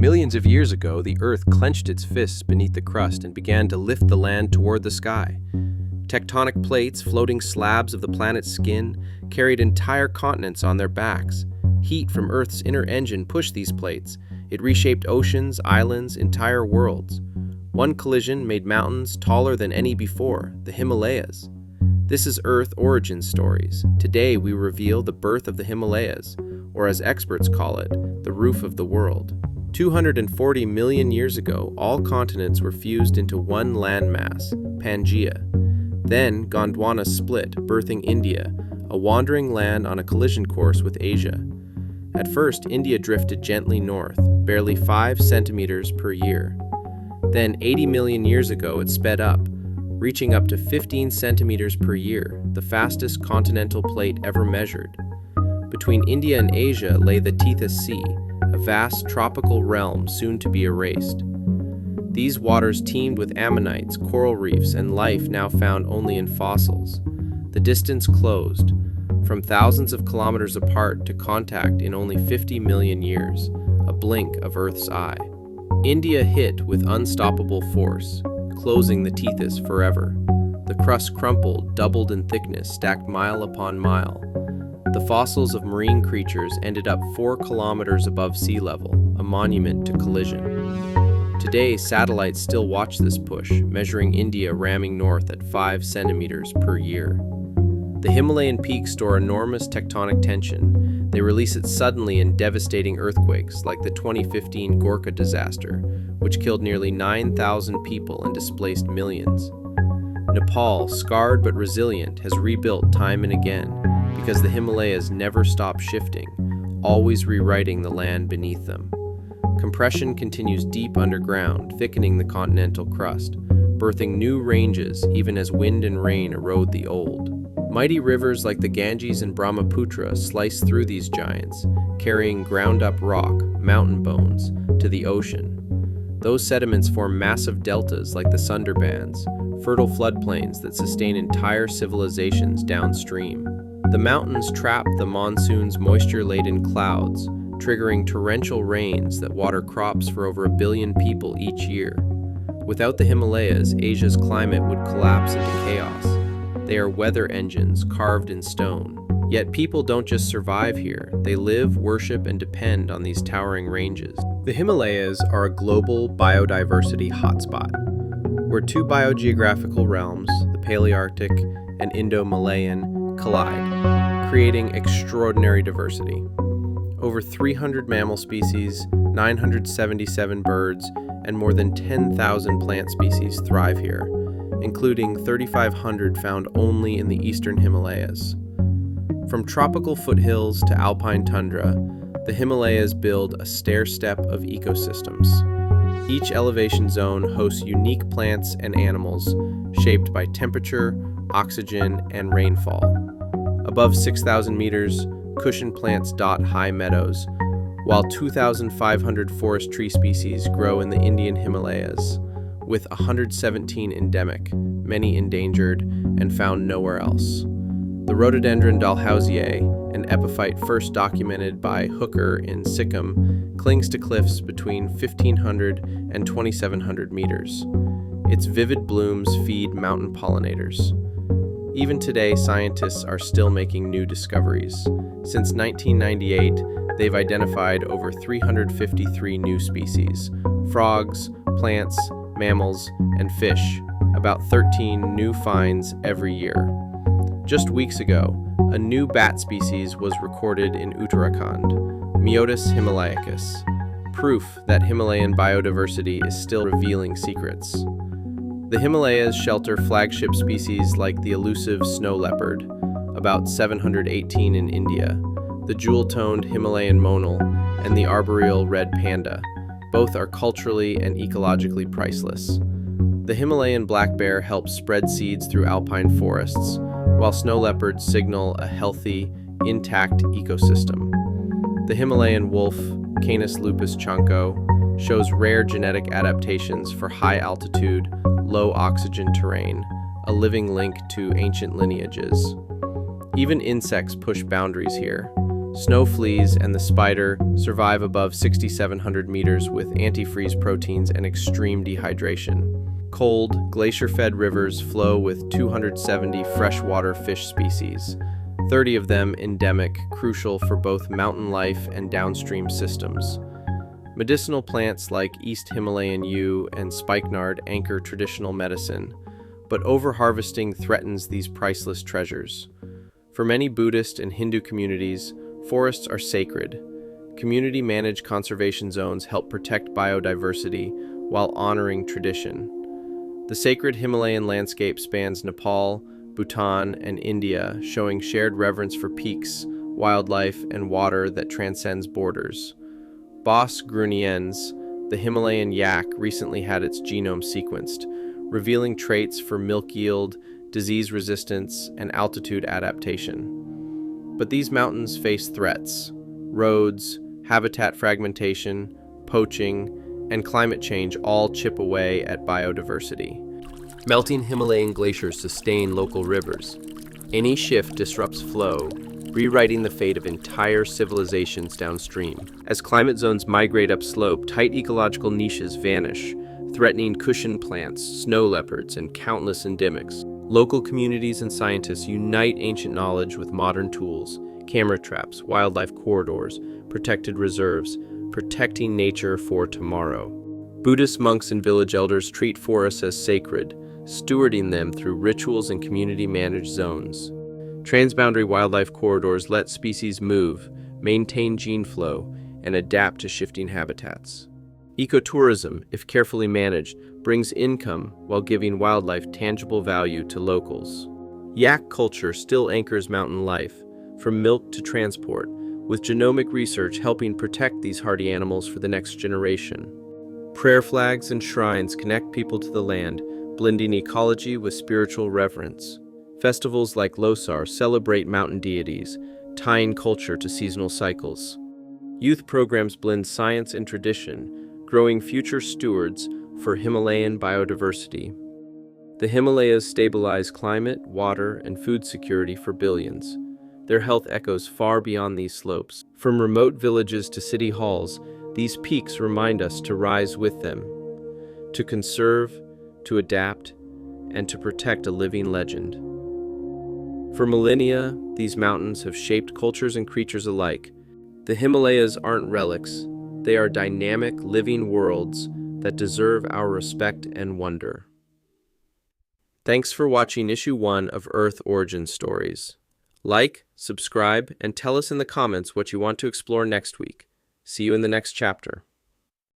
Millions of years ago, the Earth clenched its fists beneath the crust and began to lift the land toward the sky. Tectonic plates, floating slabs of the planet's skin, carried entire continents on their backs. Heat from Earth's inner engine pushed these plates. It reshaped oceans, islands, entire worlds. One collision made mountains taller than any before, the Himalayas. This is Earth Origin Stories. Today we reveal the birth of the Himalayas, or as experts call it, the roof of the world. 240 million years ago, all continents were fused into one landmass, Pangaea. Then Gondwana split, birthing India, a wandering land on a collision course with Asia. At first, India drifted gently north, barely 5 centimeters per year. Then 80 million years ago, it sped up, reaching up to 15 centimeters per year, the fastest continental plate ever measured. Between India and Asia lay the Tethys Sea, a vast tropical realm soon to be erased. These waters teemed with ammonites, coral reefs, and life now found only in fossils. The distance closed, from thousands of kilometers apart to contact in only 50 million years, a blink of Earth's eye. India hit with unstoppable force, closing the Tethys forever. The crust crumpled, doubled in thickness, stacked mile upon mile. The fossils of marine creatures ended up 4 kilometers above sea level, a monument to collision. Today, satellites still watch this push, measuring India ramming north at 5 centimeters per year. The Himalayan peaks store enormous tectonic tension. They release it suddenly in devastating earthquakes, like the 2015 Gorkha disaster, which killed nearly 9,000 people and displaced millions. Nepal, scarred but resilient, has rebuilt time and again, because the Himalayas never stop shifting, always rewriting the land beneath them. Compression continues deep underground, thickening the continental crust, birthing new ranges even as wind and rain erode the old. Mighty rivers like the Ganges and Brahmaputra slice through these giants, carrying ground-up rock, mountain bones, to the ocean. Those sediments form massive deltas like the Sundarbans, fertile floodplains that sustain entire civilizations downstream. The mountains trap the monsoon's moisture-laden clouds, triggering torrential rains that water crops for over 1 billion people each year. Without the Himalayas, Asia's climate would collapse into chaos. They are weather engines carved in stone. Yet people don't just survive here, they live, worship, and depend on these towering ranges. The Himalayas are a global biodiversity hotspot, where 2 biogeographical realms, the Palearctic and Indo-Malayan, collide, creating extraordinary diversity. Over 300 mammal species, 977 birds, and more than 10,000 plant species thrive here, including 3,500 found only in the eastern Himalayas. From tropical foothills to alpine tundra, the Himalayas build a stair-step of ecosystems. Each elevation zone hosts unique plants and animals shaped by temperature, oxygen, and rainfall. Above 6,000 meters, cushion plants dot high meadows, while 2,500 forest tree species grow in the Indian Himalayas, with 117 endemic, many endangered, and found nowhere else. The rhododendron dalhousier, an epiphyte first documented by Hooker in Sikkim, clings to cliffs between 1,500 and 2,700 meters. Its vivid blooms feed mountain pollinators. Even today, scientists are still making new discoveries. Since 1998, they've identified over 353 new species: frogs, plants, mammals, and fish, about 13 new finds every year. Just weeks ago, a new bat species was recorded in Uttarakhand, Myotis himalaicus, proof that Himalayan biodiversity is still revealing secrets. The Himalayas shelter flagship species like the elusive snow leopard, about 718 in India, the jewel-toned Himalayan monal, and the arboreal red panda. Both are culturally and ecologically priceless. The Himalayan black bear helps spread seeds through alpine forests, while snow leopards signal a healthy, intact ecosystem. The Himalayan wolf, Canis lupus chanco, shows rare genetic adaptations for high-altitude, low-oxygen terrain, a living link to ancient lineages. Even insects push boundaries here. Snow fleas and the spider survive above 6,700 meters with antifreeze proteins and extreme dehydration. Cold, glacier-fed rivers flow with 270 freshwater fish species, 30 of them endemic, crucial for both mountain life and downstream systems. Medicinal plants like East Himalayan yew and spikenard anchor traditional medicine, but overharvesting threatens these priceless treasures. For many Buddhist and Hindu communities, forests are sacred. Community-managed conservation zones help protect biodiversity while honoring tradition. The sacred Himalayan landscape spans Nepal, Bhutan, and India, showing shared reverence for peaks, wildlife, and water that transcends borders. Bos gruniens, the Himalayan yak, recently had its genome sequenced, revealing traits for milk yield, disease resistance, and altitude adaptation. But these mountains face threats: roads, habitat fragmentation, poaching, and climate change all chip away at biodiversity. Melting Himalayan glaciers sustain local rivers. Any shift disrupts flow, rewriting the fate of entire civilizations downstream. As climate zones migrate upslope, tight ecological niches vanish, threatening cushion plants, snow leopards, and countless endemics. Local communities and scientists unite ancient knowledge with modern tools: camera traps, wildlife corridors, protected reserves, protecting nature for tomorrow. Buddhist monks and village elders treat forests as sacred, stewarding them through rituals and community-managed zones. Transboundary wildlife corridors let species move, maintain gene flow, and adapt to shifting habitats. Ecotourism, if carefully managed, brings income while giving wildlife tangible value to locals. Yak culture still anchors mountain life, from milk to transport, with genomic research helping protect these hardy animals for the next generation. Prayer flags and shrines connect people to the land, blending ecology with spiritual reverence. Festivals like Losar celebrate mountain deities, tying culture to seasonal cycles. Youth programs blend science and tradition, growing future stewards for Himalayan biodiversity. The Himalayas stabilize climate, water, and food security for billions. Their health echoes far beyond these slopes. From remote villages to city halls, these peaks remind us to rise with them, to conserve, to adapt, and to protect a living legend. For millennia, these mountains have shaped cultures and creatures alike. The Himalayas aren't relics. They are dynamic, living worlds that deserve our respect and wonder. Thanks for watching Issue 1 of Earth Origin Stories. Like, subscribe, and tell us in the comments what you want to explore next week. See you in the next chapter.